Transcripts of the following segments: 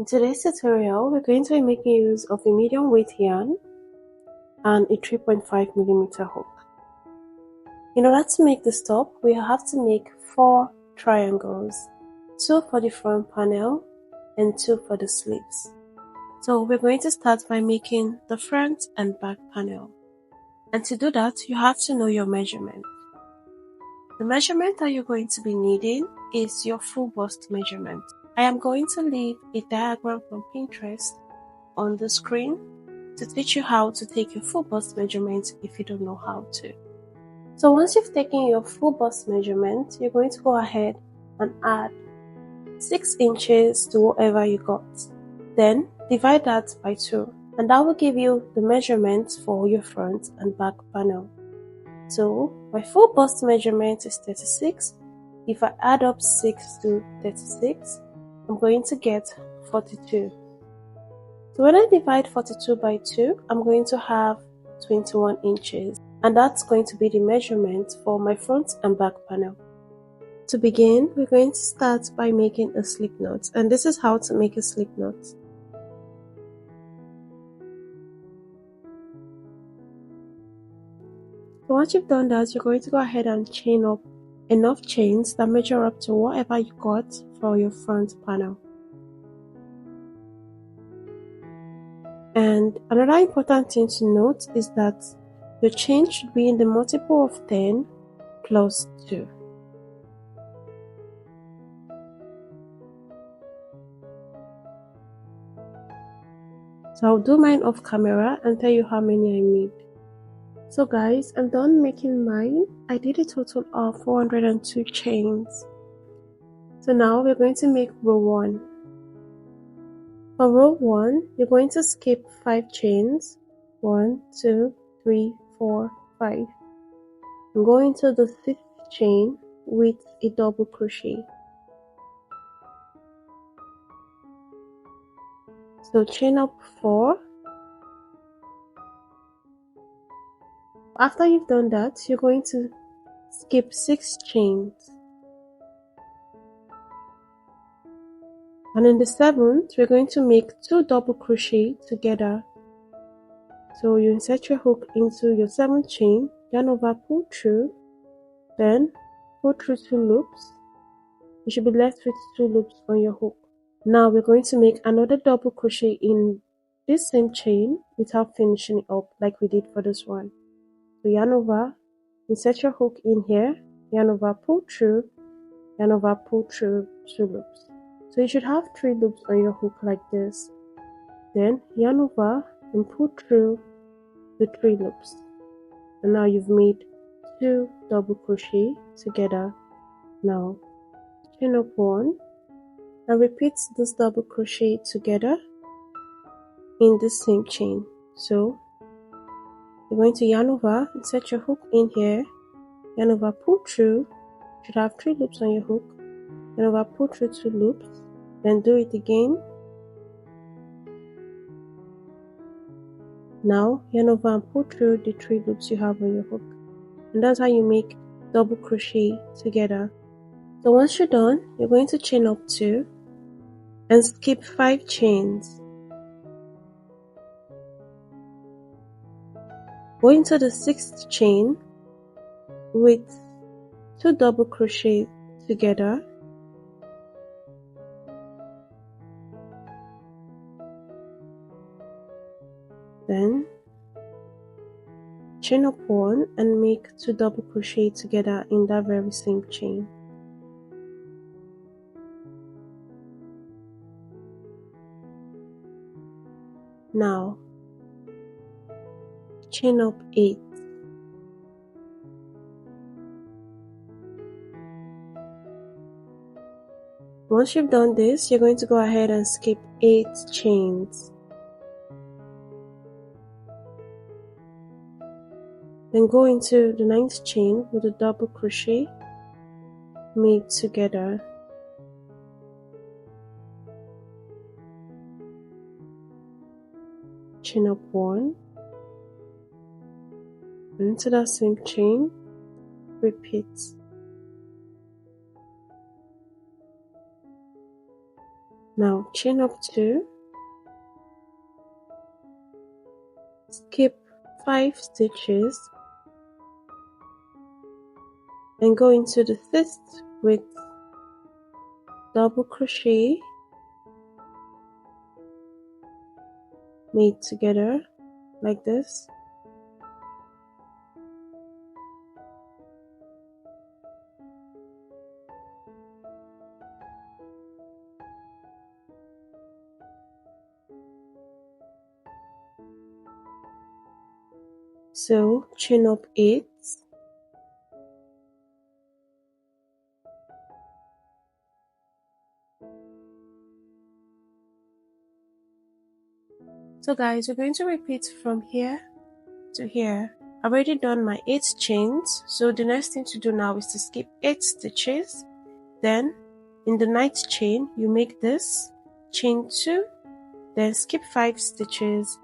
today's tutorial, we're going to be making use of a medium weight yarn and a 3.5mm hook. In order to make this top, we have to make 4 triangles, 2 for the front panel and 2 for the sleeves. So we're going to start by making the front and back panel. And to do that, you have to know your measurement. The measurement that you're going to be needing is your full bust measurement. I am going to leave a diagram from Pinterest on the screen to teach you how to take your full bust measurement if you don't know how to. So once you've taken your full bust measurement, you're going to go ahead and add 6 inches to whatever you got. Then divide that by 2, and that will give you the measurement for your front and back panel. So my full bust measurement is 36. If I add up 6 to 36, I'm going to get 42. So when I divide 42 by 2, I'm going to have 21 inches. And that's going to be the measurement for my front and back panel. To begin, we're going to start by making a slip knot. And this is how to make a slip knot. So once you've done that, you're going to go ahead and chain up enough chains that measure up to whatever you got for your front panel. And another important thing to note is that your chain should be in the multiple of 10 plus 2. So I'll do mine off camera and tell you how many I made. So guys, I'm done making mine. I did a total of 402 chains. So now we're going to make row 1. For row 1, you're going to skip 5 chains. 1, 2, 3, 4, 5. And go into the 6th chain with a double crochet. So chain up 4. After you've done that, you're going to skip 6 chains. And in the 7th, we're going to make 2 double crochet together. So you insert your hook into your 7th chain, yarn over, pull through, then pull through 2 loops. You should be left with 2 loops on your hook. Now we're going to make another double crochet in this same chain without finishing it up like we did for this one. So yarn over, insert your hook in here, yarn over, pull through, yarn over, pull through 2 loops. So you should have 3 loops on your hook like this. Then yarn over and pull through the 3 loops. And now you've made 2 double crochet together. Now chain up 1 and repeat this double crochet together in the same chain. So you're going to yarn over, insert your hook in here, yarn over, pull through. You should have 3 loops on your hook. Yarn over, pull through 2 loops, then do it again. Now yarn over and pull through the 3 loops you have on your hook. And that's how you make double crochet together. So once you're done, you're going to chain up 2 and skip 5 chains. Go into the 6th chain with 2 double crochet together. Then chain up 1 and make 2 double crochet together in that very same chain. Now chain up 8. Once you've done this, you're going to go ahead and skip 8 chains. Then go into the 9th chain with a double crochet made together. Chain up 1. And into that same chain, repeat. Now chain up 2, skip 5 stitches and go into the 5th with double crochet made together like this. So chain up 8, so guys, we're going to repeat from here to here. I've already done my 8 chains, so the next thing to do now is to skip 8 stitches. Then in the 9th chain you make this, chain 2, then skip 5 stitches,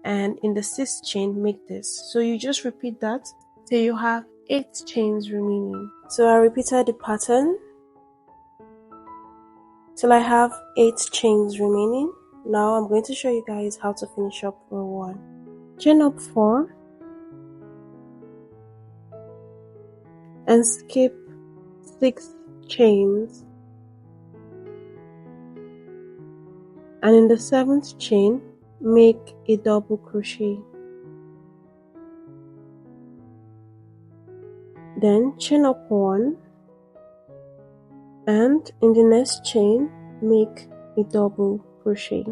and in the 6th chain make this. So you just repeat that till you have 8 chains remaining. So I repeated the pattern till I have 8 chains remaining. Now I'm going to show you guys how to finish up row 1. Chain up 4 and skip 6 chains, and in the 7th chain make a double crochet. Then chain up 1 and in the next chain make a double crochet.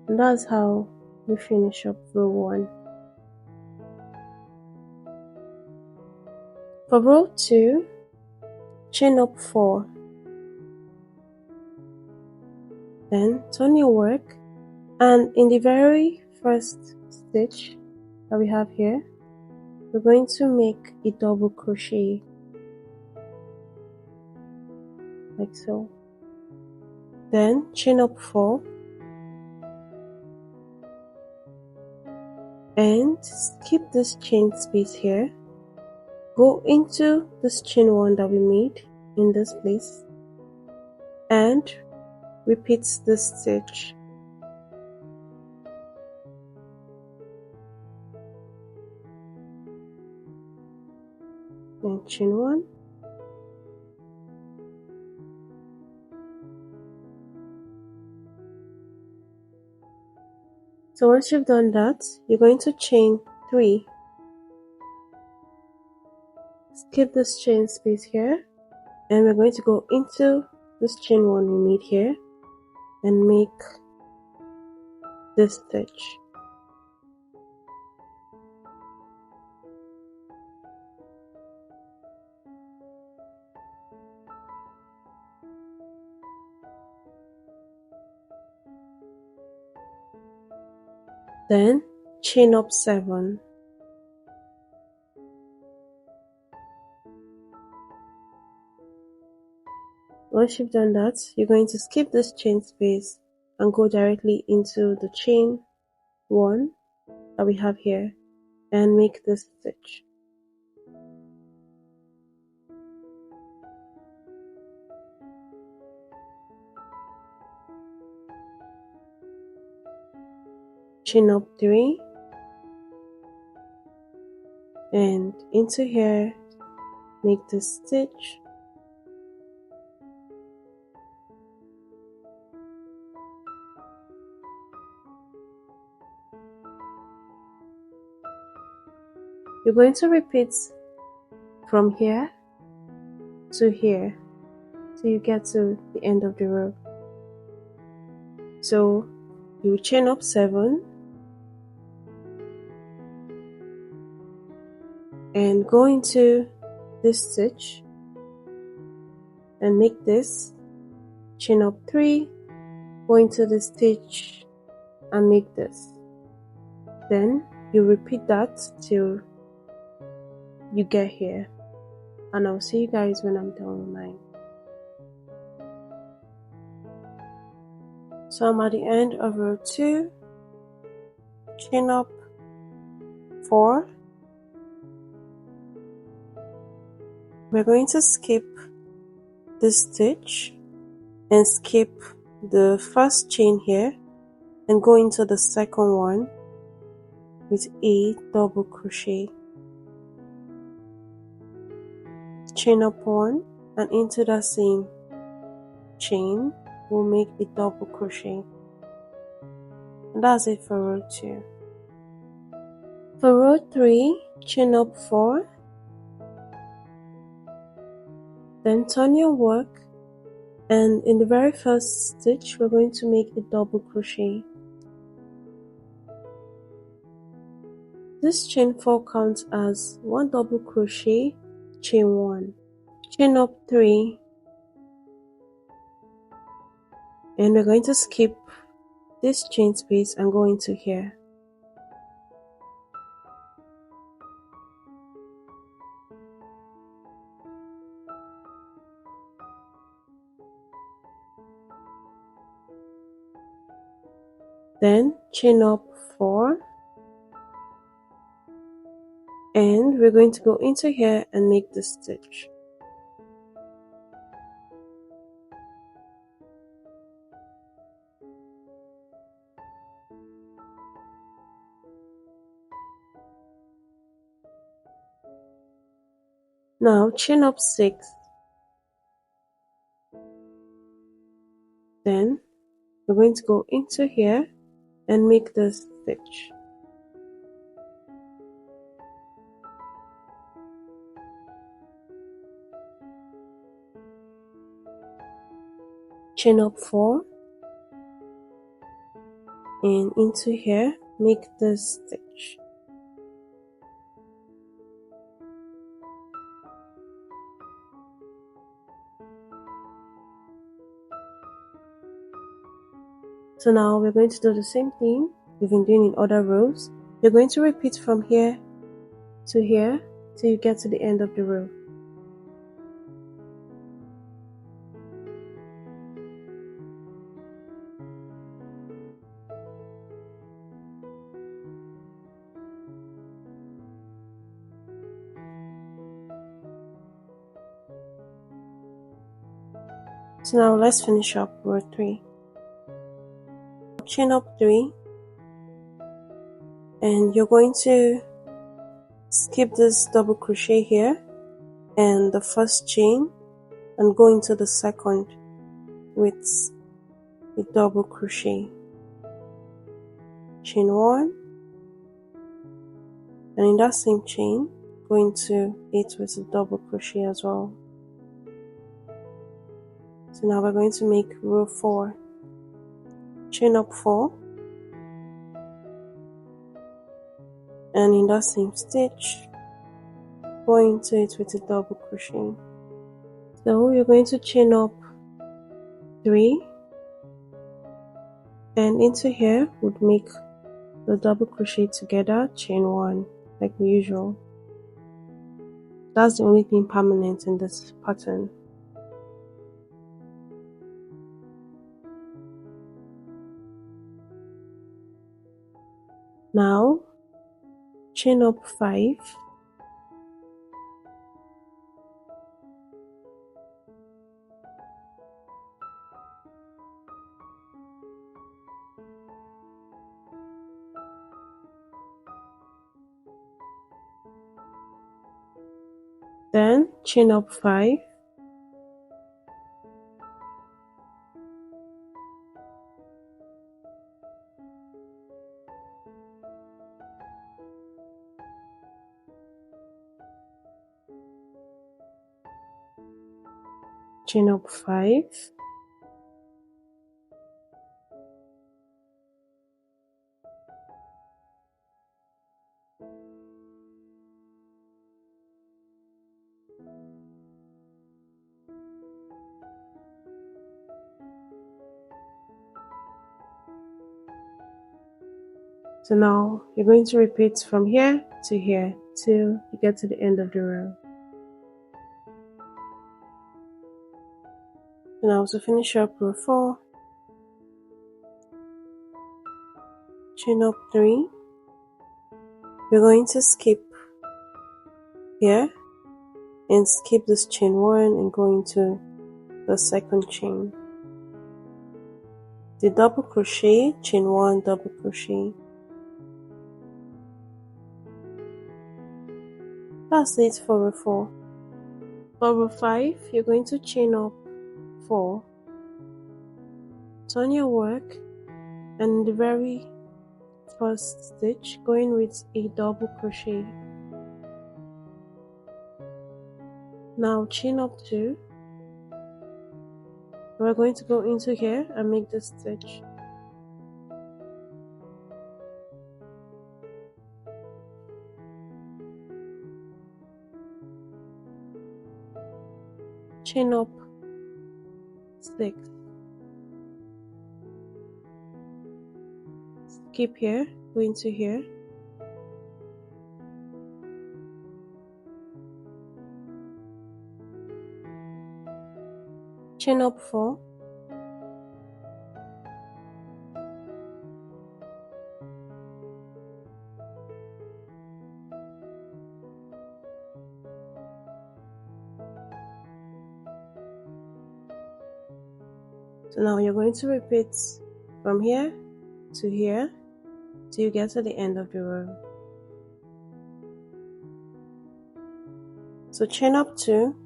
And that's how we finish up row 1. For row 2, chain up 4, then turn your work, and in the very first stitch that we have here, we're going to make a double crochet like so. Then chain up 4 and skip this chain space here, go into this chain 1 that we made in this place and repeat this stitch. Then chain 1, so once you've done that, you're going to chain 3, skip this chain space here, and we're going to go into this chain 1 we made here and make this stitch. Then chain up 7. Once you've done that, you're going to skip this chain space and go directly into the chain 1 that we have here and make this stitch. Chain up 3 and into here make this stitch. You're going to repeat from here to here till you get to the end of the row. So you chain up 7 and go into this stitch and make this, chain up 3, go into the stitch and make this. Then you repeat that till you get here, and I'll see you guys when I'm done with mine. So I'm at the end of row 2, chain up 4, we're going to skip this stitch and skip the first chain here and go into the second one with a double crochet, chain up one, and into the same chain we'll make a double crochet. And that's it for row 2. For row 3, chain up 4, then turn your work, and in the very first stitch we're going to make a double crochet. This chain 4 counts as 1 double crochet, chain 1, chain up 3, and we're going to skip this chain space and go into here. Then chain up 4, and we're going to go into here and make the stitch. Now chain up 6, then we're going to go into here and make the stitch. Chain up 4, and into here make the stitch. So now we're going to do the same thing we've been doing in other rows. You're going to repeat from here to here till you get to the end of the row. So now let's finish up row 3. Chain up 3, and you're going to skip this double crochet here and the first chain and go into the second with a double crochet, chain 1, and in that same chain go into it with a double crochet as well. So now we're going to make row 4. Chain up 4, and in that same stitch go into it with a double crochet. So you're going to chain up 3, and into here would make the double crochet together, chain 1 like usual. That's the only thing permanent in this pattern. Now chain up 5, then chain up 5, chain up 5, so now you're going to repeat from here to here till you get to the end of the row. So now to finish up row 4, chain up 3, we're going to skip here and skip this chain 1 and go into the second chain. the double crochet, chain 1, double crochet. That's it for row 4. For row 5, you're going to chain up 4, turn your work, and in the very first stitch, go in with a double crochet. Now chain up 2. We're going to go into here and make this stitch. Chain up 6. Skip here, go into here. Chain up 4. So now you're going to repeat from here to here till you get to the end of the row. So chain up 2.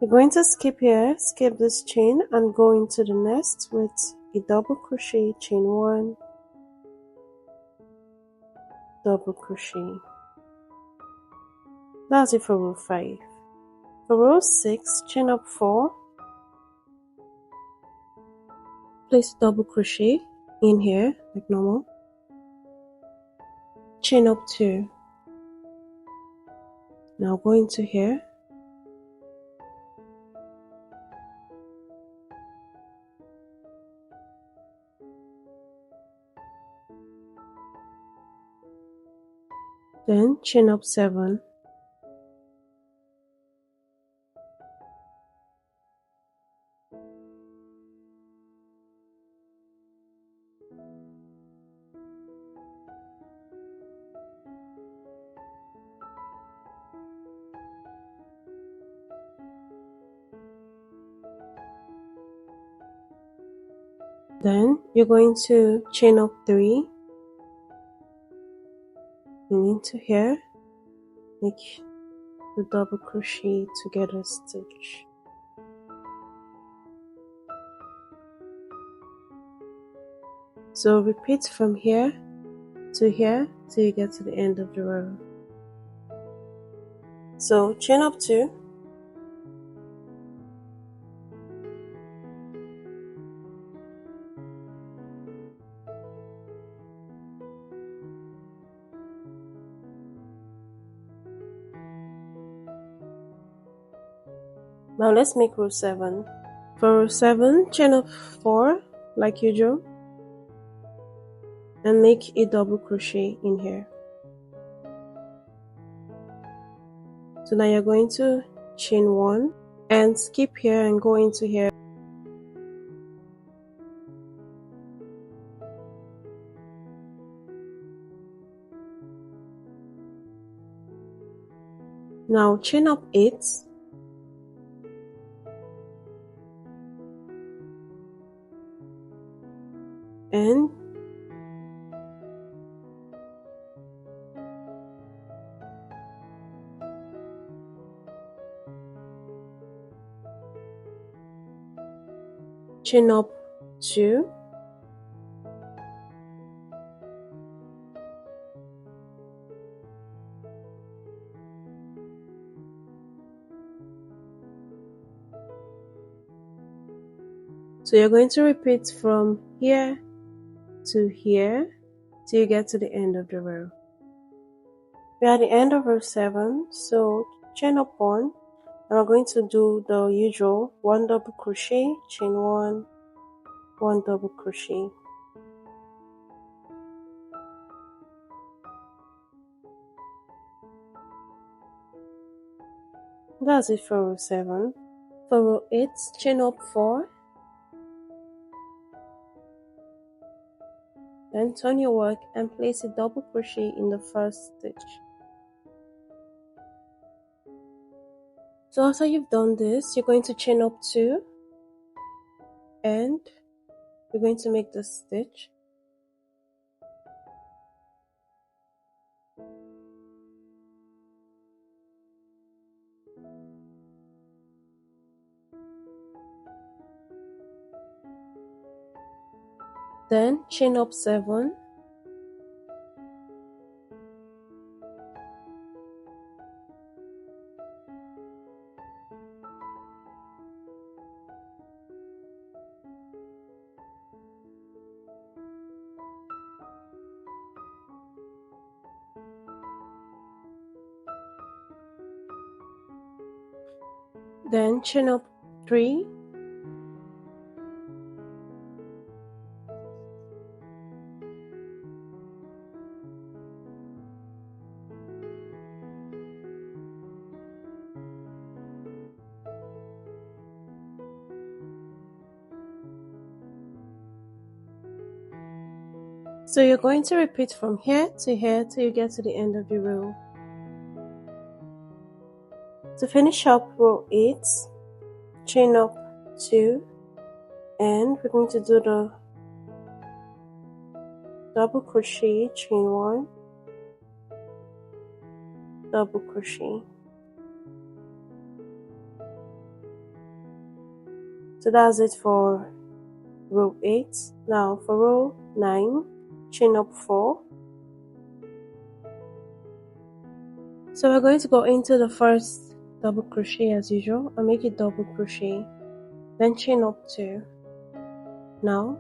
You're going to skip here, skip this chain and go into the nest with a double crochet, chain 1, double crochet. That's it for row 5. For row 6, chain up 4, place double crochet in here like normal, chain up 2. Now go into here, then chain up 7. Then you're going to chain up 3 and into here, make the double crochet together stitch. So repeat from here to here till you get to the end of the row. So chain up 2, now let's make row 7. For row 7, chain up 4 like usual and make a double crochet in here. So now you're going to chain 1 and skip here and go into here. Now chain up 8 and chain up 2 so you're going to repeat from here to here till you get to the end of the row. We're at the end of row 7, so chain up 1 and we're going to do the usual 1 double crochet, chain 1, 1 double crochet. That's it for row 7. For row 8, chain up 4, then turn your work and place a double crochet in the first stitch. So after you've done this, you're going to chain up 2 and we're going to make this stitch. Then chain up 7, then chain up 3, so you're going to repeat from here to here till you get to the end of the row. To finish up row 8, chain up 2, and we're going to do the double crochet, chain 1, double crochet. So that's it for row 8. Now for row 9, chain up 4. So we're going to go into the first double crochet as usual and make a double crochet, then chain up 2. Now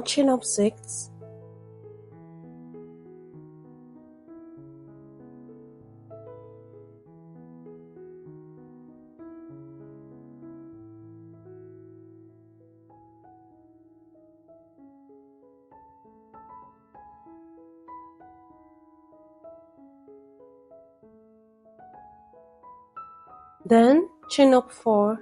chain up 6, then chain up 4,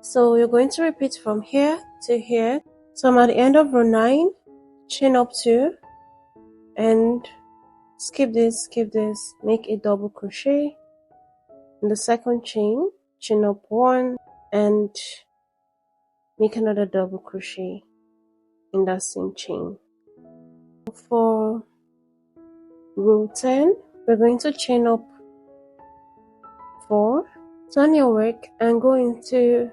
so you're going to repeat from here to here. So I'm at the end of row 9, chain up 2, and skip this, make a double crochet in the second chain, chain up 1, and make another double crochet in that same chain. For row 10, we're going to chain up 4, turn your work and go into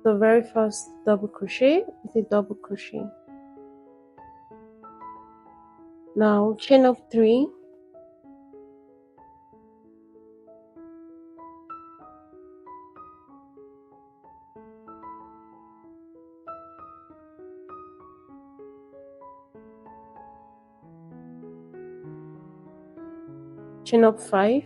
the very first double crochet with a double crochet. Now chain up 3, chain up 5,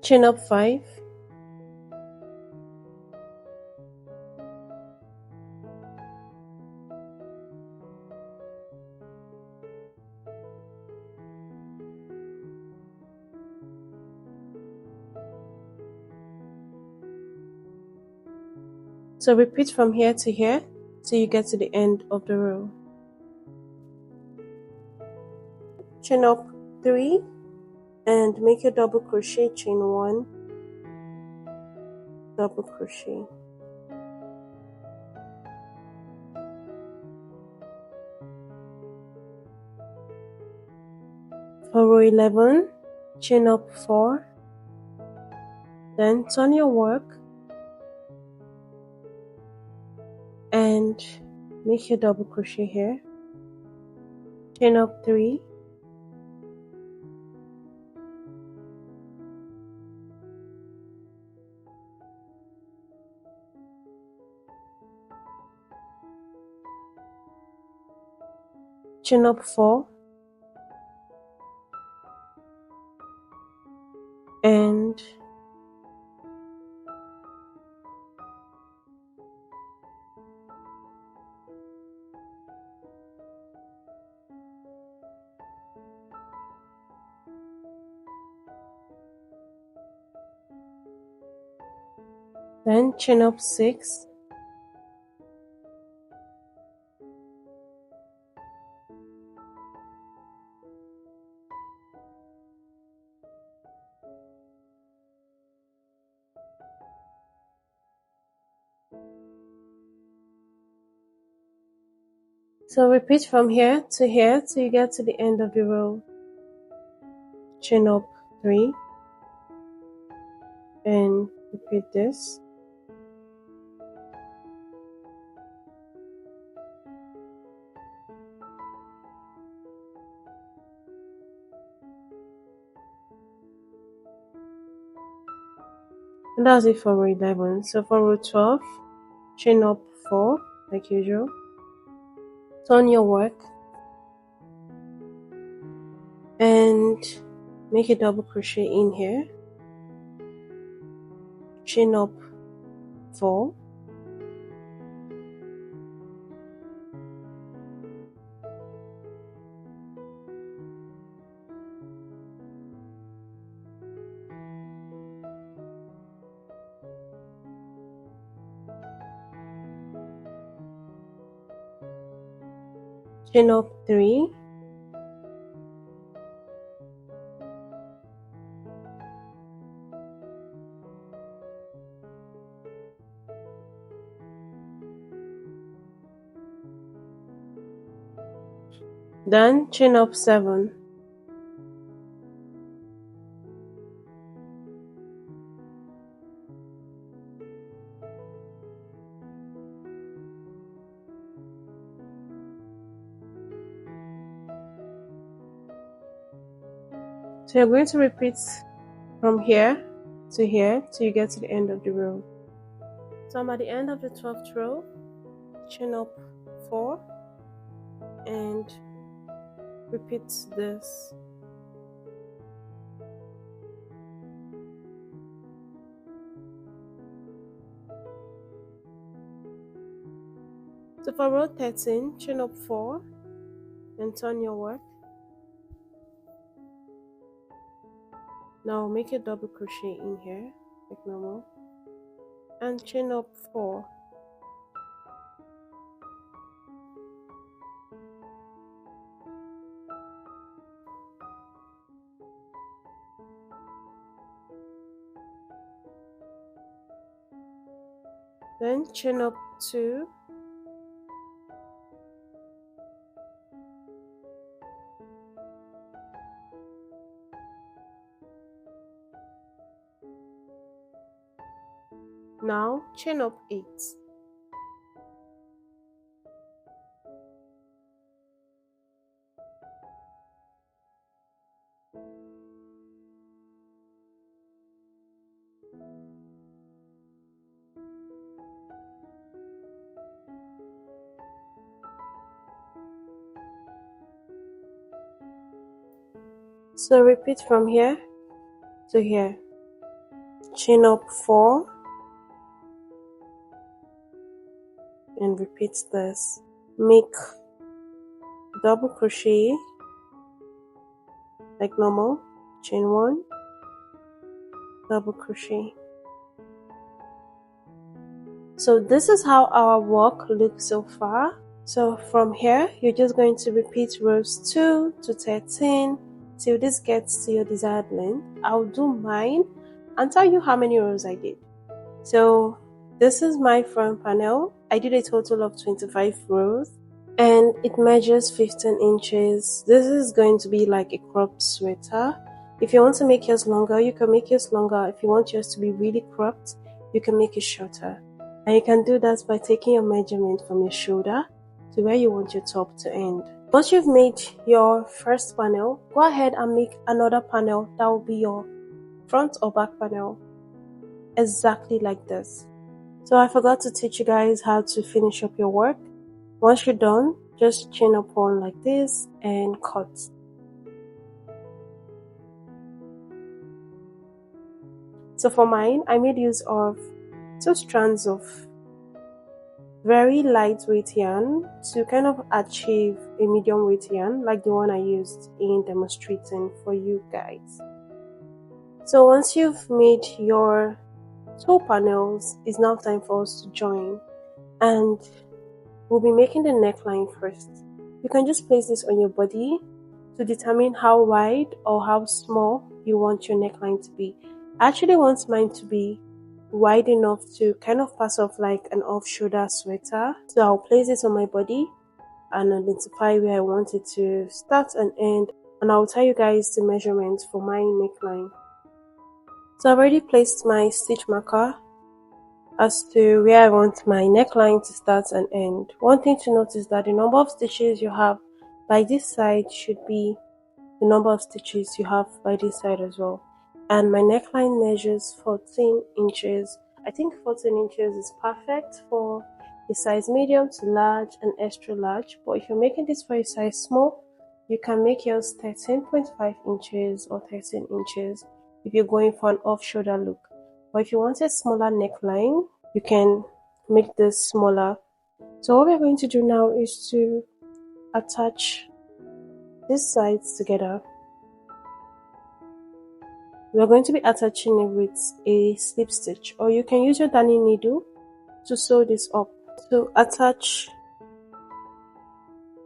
chain up 5, so repeat from here to here till you get to the end of the row. Chain up 3 and make a double crochet, chain 1, double crochet. For row 11, chain up 4, then turn your work and make your double crochet here, chain up 3, chain up 4 and then chain up 6 so repeat from here till you get to the end of the row. Chain up 3 and repeat this. And that's it for row 11. So for row 12, chain up 4 like usual. Turn your work and make a double crochet in here. Chain up 4 chain up 3 then chain up 7 so you're going to repeat from here to here till you get to the end of the row. So I'm at the end of the 12th row. Chain up 4 and repeat this. So for row 13, chain up 4 and turn your work. Now make a double crochet in here like normal and chain up 4. Then chain up 2 now chain up 8 so repeat from here to here. Chain up 4 and repeat this. Make double crochet like normal, chain 1, double crochet. So this is how our work looks so far. So from here you're just going to repeat rows 2 to 13 till this gets to your desired length. I'll do mine and tell you how many rows I did. So this is my front panel. I did a total of 25 rows and it measures 15 inches. This is going to be like a cropped sweater. If you want to make yours longer, you can make yours longer. If you want yours to be really cropped, you can make it shorter. And you can do that by taking your measurement from your shoulder to where you want your top to end. Once you've made your first panel, go ahead and make another panel that will be your front or back panel, exactly like this. So I forgot to teach you guys how to finish up your work. Once you're done, just chain up one like this and cut. So for mine, I made use of 2 strands of very lightweight yarn to kind of achieve a medium weight yarn like the one I used in demonstrating for you guys. So once you've made your 2 panels, it's now time for us to join, and we'll be making the neckline first. You can just place this on your body to determine how wide or how small you want your neckline to be. I actually want mine to be wide enough to kind of pass off like an off-shoulder sweater. So I'll place it on my body and identify where I want it to start and end, and I'll tell you guys the measurements for my neckline. So I've already placed my stitch marker as to where I want my neckline to start and end. One thing to note is that the number of stitches you have by this side should be the number of stitches you have by this side as well. And my neckline measures 14 inches. I think 14 inches is perfect for a size medium to large and extra large. But if you're making this for a size small, you can make yours 13.5 inches or 13 inches if you're going for an off-shoulder look. But if you want a smaller neckline, you can make this smaller. So what we're going to do now is to attach these sides together. We're going to be attaching it with a slip stitch, or you can use your darning needle to sew this up. To attach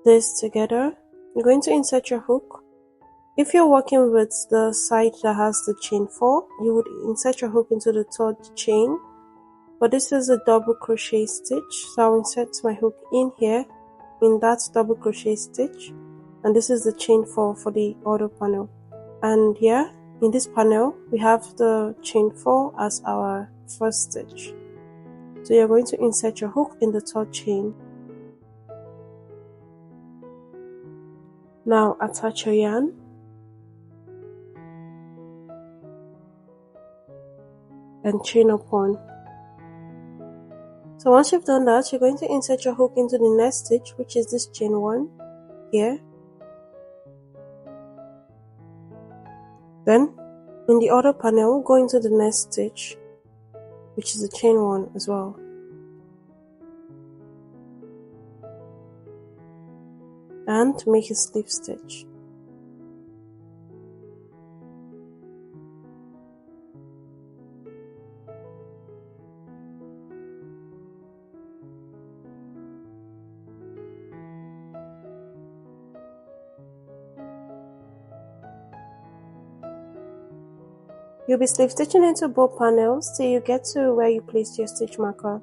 this together, you're going to insert your hook. If you're working with the side that has the chain 4, you would insert your hook into the 3rd chain. But this is a double crochet stitch, so I'll insert my hook in here in that double crochet stitch, and this is the chain 4 for the other panel. And here in this panel we have the chain 4 as our first stitch. So you're going to insert your hook in the 3rd chain. Now attach your yarn and chain up 1. So once you've done that, you're going to insert your hook into the next stitch, which is this chain 1 here. Then in the other panel, go into the next stitch, which is the chain 1 as well. And make a slip stitch. You'll be slip stitching into both panels till you get to where you placed your stitch marker.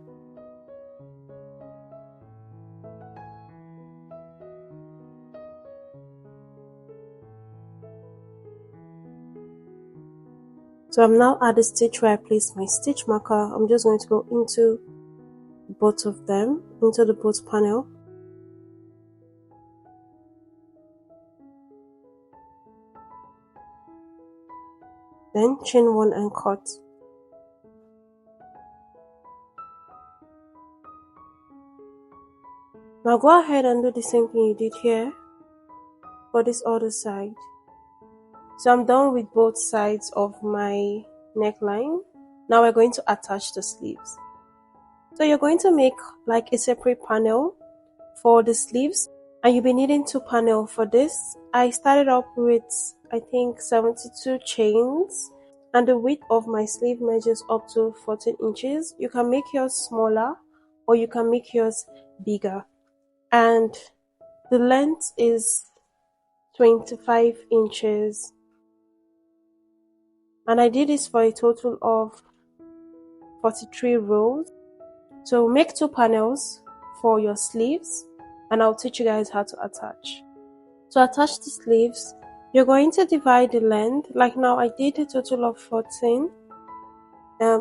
So I'm now at the stitch where I placed my stitch marker. I'm just going to go into both of them, into the both panel. Then chain 1 and cut. Now go ahead and do the same thing you did here for this other side. So I'm done with both sides of my neckline. Now we're going to attach the sleeves. So you're going to make like a separate panel for the sleeves, and you'll be needing 2 panels for this. I started up with I think 72 chains, and the width of my sleeve measures up to 14 inches. You can make yours smaller or you can make yours bigger, and the length is 25 inches, and I did this for a total of 43 rows. So make 2 panels for your sleeves, and I'll teach you guys how to attach. To attach the sleeves, you're going to divide the length. Like now I did a total of 14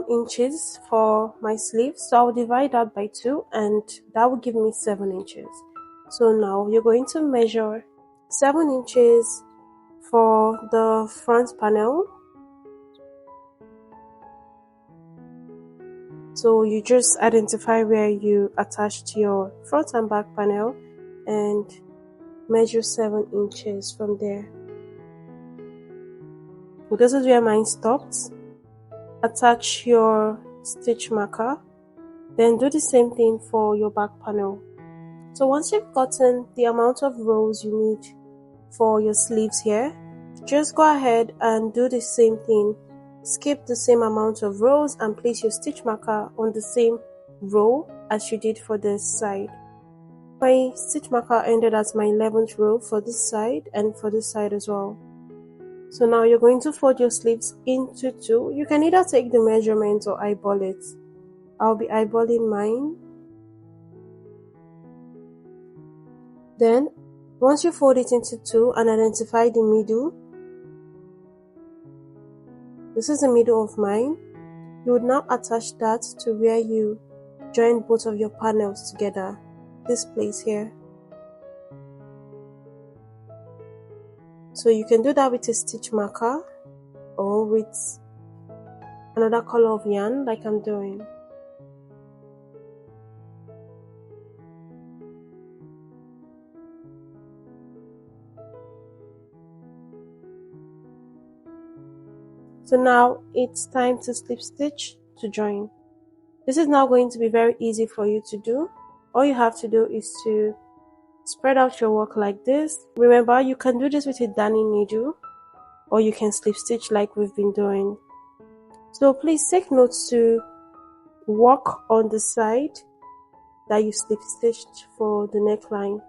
inches for my sleeves, so I'll divide that by 2 and that will give me 7 inches. So now you're going to measure 7 inches for the front panel. So you just identify where you attached your front and back panel and measure 7 inches from there. So this is where mine stopped. Attach your stitch marker, then do the same thing for your back panel. So once you've gotten the amount of rows you need for your sleeves here, just go ahead and do the same thing. Skip the same amount of rows and place your stitch marker on the same row as you did for this side. My stitch marker ended at my 11th row for this side and for this side as well. So now you're going to fold your sleeves into 2. You can either take the measurement or eyeball it. I'll be eyeballing mine. Then, once you fold it into 2 and identify the middle, this is the middle of mine, you would now attach that to where you join both of your panels together, this place here. So you can do that with a stitch marker or with another color of yarn like I'm doing. So now it's time to slip stitch to join. This is now going to be very easy for you to do. All you have to do is to spread out your work like this. Remember, you can do this with a darning needle or you can slip stitch like we've been doing. So please take notes to work on the side that you slip stitched for the neckline.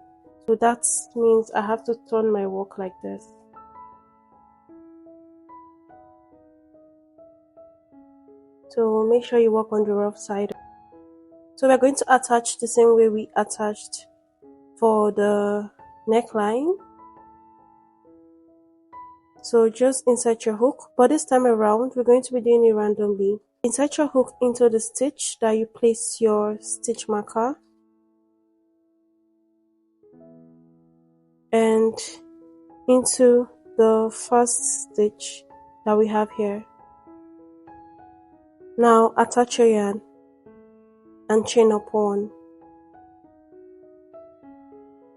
So that means I have to turn my work like this. So make sure you work on the rough side. So we're going to attach the same way we attached for the neckline. So just insert your hook, but this time around we're going to be doing it randomly. Insert your hook into the stitch that you place your stitch marker and into the first stitch that we have here. Now attach your yarn and chain up 1.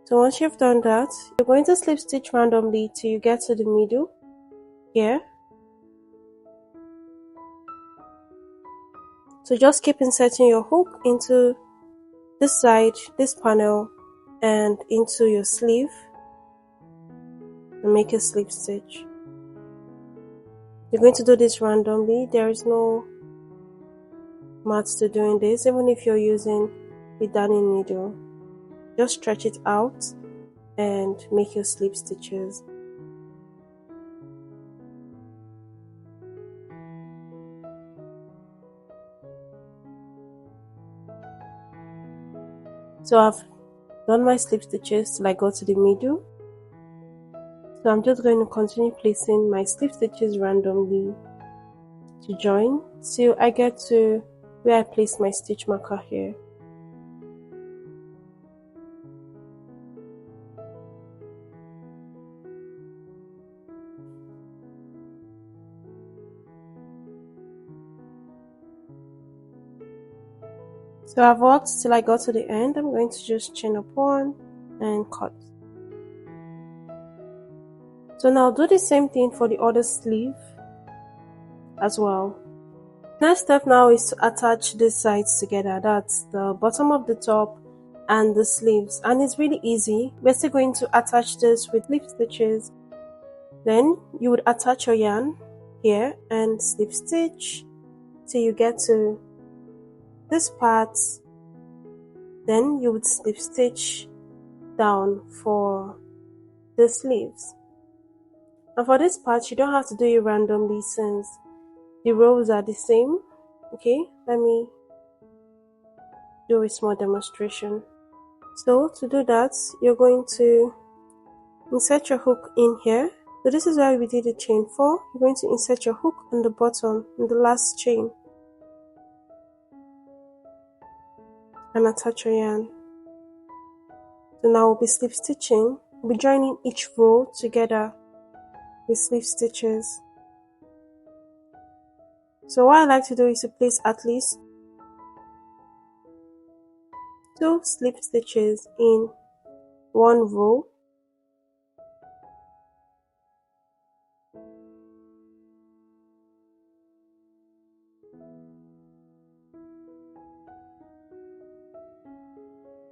So once you've done that, you're going to slip stitch randomly till you get to the middle here. So just keep inserting your hook into this side, this panel, and into your sleeve and make a slip stitch. You're going to do this randomly. There is no maths to doing this, even if you're using a darning needle. Just stretch it out and make your slip stitches. So I've done my slip stitches till I go to the middle. So I'm just going to continue placing my slip stitches randomly to join till I get to where I place my stitch marker here. So I've worked till I got to the end. I'm going to just chain up 1 and cut. So now do the same thing for the other sleeve as well. Next step now is to attach these sides together. That's the bottom of the top and the sleeves, and it's really easy. We're still going to attach this with slip stitches. Then you would attach your yarn here and slip stitch till you get to this part. Then you would slip stitch down for the sleeves. And for this part, you don't have to do it randomly since the rows are the same. Okay, let me do a small demonstration. So to do that, you're going to insert your hook in here. So this is where we did the chain 4. You're going to insert your hook on the bottom in the last chain and attach your yarn. So now we'll be slip stitching. We'll be joining each row together with slip stitches. So what I like to do is to place at least 2 slip stitches in one row,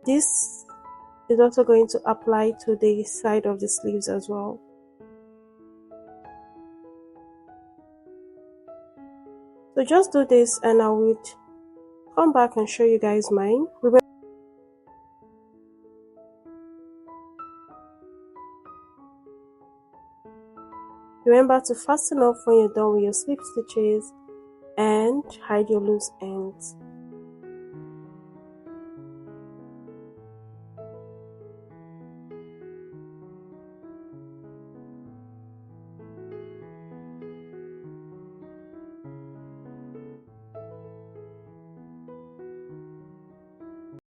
this is also going to apply to the side of the sleeves as well. So just do this and I will come back and show you guys mine. Remember to fasten off when you're done with your slip stitches and hide your loose ends.